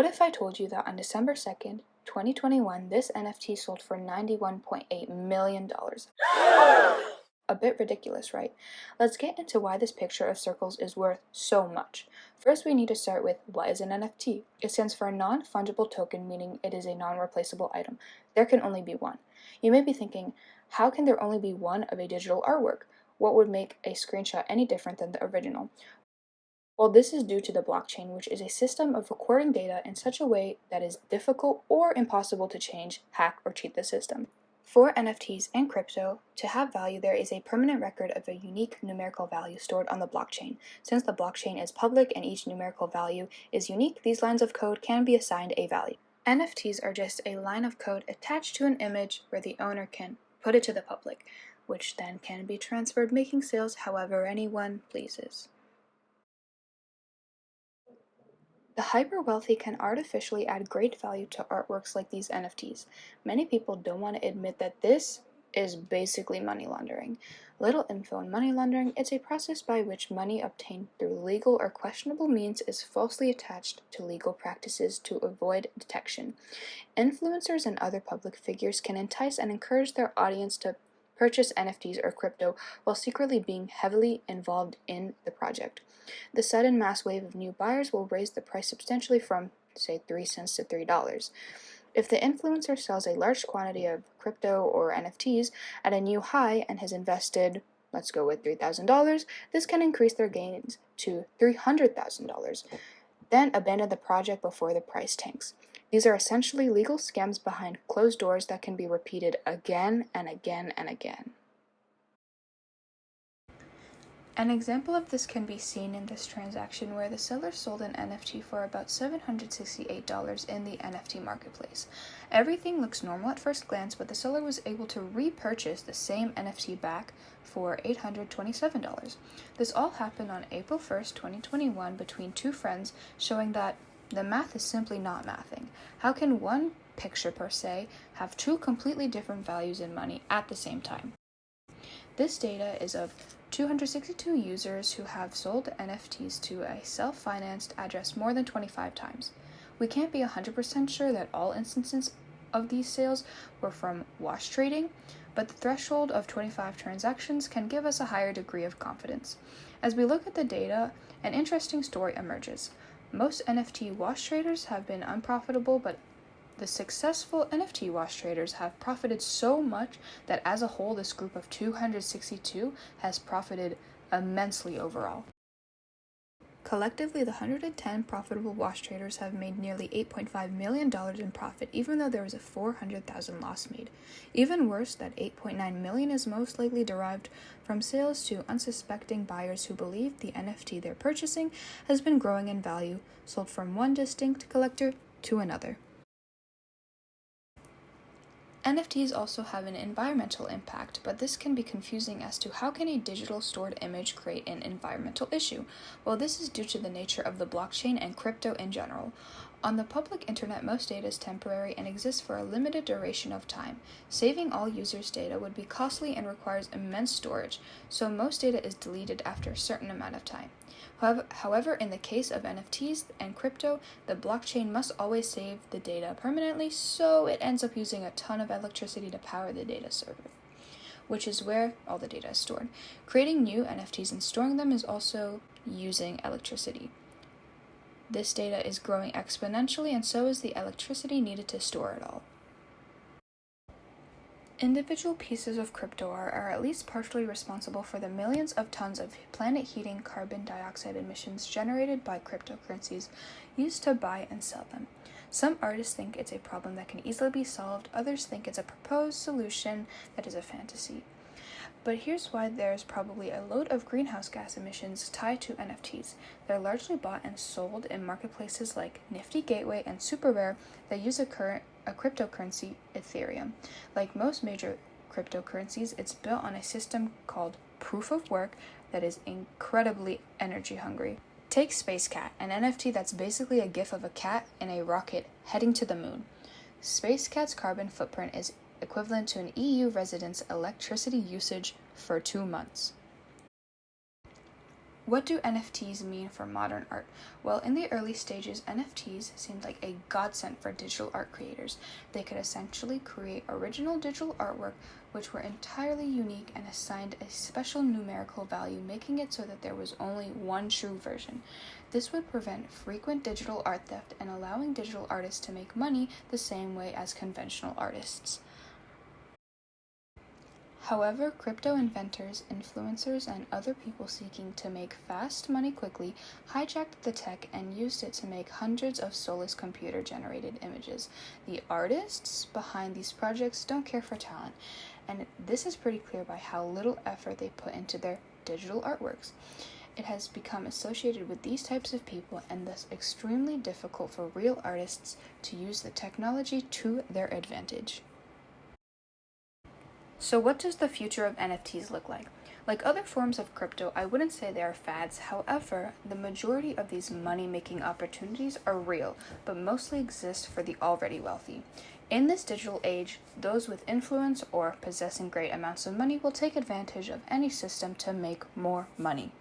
What if I told you that on December 2nd, 2021, this NFT sold for $91.8 million? A bit ridiculous, right? Let's get into why this picture of circles is worth so much. First, we need to start with what is an NFT? It stands for a non-fungible token, meaning it is a non-replaceable item. There can only be one. You may be thinking, how can there only be one of a digital artwork? What would make a screenshot any different than the original? Well, this is due to the blockchain, which is a system of recording data in such a way that is difficult or impossible to change, hack, or cheat the system. For NFTs and crypto, to have value, there is a permanent record of a unique numerical value stored on the blockchain. Since the blockchain is public and each numerical value is unique, these lines of code can be assigned a value. NFTs are just a line of code attached to an image where the owner can put it to the public, which then can be transferred, making sales however anyone pleases. The hyper-wealthy can artificially add great value to artworks like these NFTs. Many people don't want to admit that this is basically money laundering. Little info on money laundering: it's a process by which money obtained through legal or questionable means is falsely attached to legal practices to avoid detection. Influencers and other public figures can entice and encourage their audience to purchase NFTs or crypto while secretly being heavily involved in the project. The sudden mass wave of new buyers will raise the price substantially from, say, 3 cents to $3. If the influencer sells a large quantity of crypto or NFTs at a new high and has invested, let's go with $3,000, this can increase their gains to $300,000, then abandon the project before the price tanks. These are essentially legal scams behind closed doors that can be repeated again and again and again. An example of this can be seen in this transaction where the seller sold an NFT for about $768 in the NFT marketplace. Everything looks normal at first glance, but the seller was able to repurchase the same NFT back for $827. This all happened on April 1st, 2021 between two friends, showing that the math is simply not mathing. How can one picture per se have two completely different values in money at the same time? This data is of 262 users who have sold NFTs to a self-financed address more than 25 times. We can't be 100% sure that all instances of these sales were from wash trading, but the threshold of 25 transactions can give us a higher degree of confidence. As we look at the data, an interesting story emerges. Most NFT wash traders have been unprofitable, but the successful NFT wash traders have profited so much that as a whole, this group of 262 has profited immensely overall. Collectively, the 110 profitable wash traders have made nearly $8.5 million in profit, even though there was a $400,000 loss made. Even worse, that $8.9 million is most likely derived from sales to unsuspecting buyers who believe the NFT they're purchasing has been growing in value, sold from one distinct collector to another. NFTs also have an environmental impact, but this can be confusing as to how can a digital stored image create an environmental issue? Well, this is due to the nature of the blockchain and crypto in general. On the public internet, most data is temporary and exists for a limited duration of time. Saving all users' data would be costly and requires immense storage, so most data is deleted after a certain amount of time. However, in the case of NFTs and crypto, the blockchain must always save the data permanently, so it ends up using a ton of electricity to power the data server, which is where all the data is stored. Creating new NFTs and storing them is also using electricity. This data is growing exponentially, and so is the electricity needed to store it all. Individual pieces of crypto are at least partially responsible for the millions of tons of planet-heating carbon dioxide emissions generated by cryptocurrencies used to buy and sell them. Some artists think it's a problem that can easily be solved, others think it's a proposed solution that is a fantasy. But here's why there's probably a load of greenhouse gas emissions tied to NFTs. They're largely bought and sold in marketplaces like Nifty Gateway and SuperRare that use a cryptocurrency, Ethereum. Like most major cryptocurrencies, it's built on a system called proof of work that is incredibly energy hungry. Take SpaceCat, an NFT that's basically a GIF of a cat in a rocket heading to the moon. SpaceCat's carbon footprint is equivalent to an EU resident's electricity usage for 2 months. What do NFTs mean for modern art? Well, in the early stages, NFTs seemed like a godsend for digital art creators. They could essentially create original digital artwork which were entirely unique and assigned a special numerical value, making it so that there was only one true version. This would prevent frequent digital art theft and allowing digital artists to make money the same way as conventional artists. However, crypto inventors, influencers, and other people seeking to make fast money quickly hijacked the tech and used it to make hundreds of soulless computer-generated images. The artists behind these projects don't care for talent, and this is pretty clear by how little effort they put into their digital artworks. It has become associated with these types of people and thus extremely difficult for real artists to use the technology to their advantage. So what does the future of NFTs look like? Like other forms of crypto, I wouldn't say they are fads. However, the majority of these money-making opportunities are real, but mostly exist for the already wealthy. In this digital age, those with influence or possessing great amounts of money will take advantage of any system to make more money.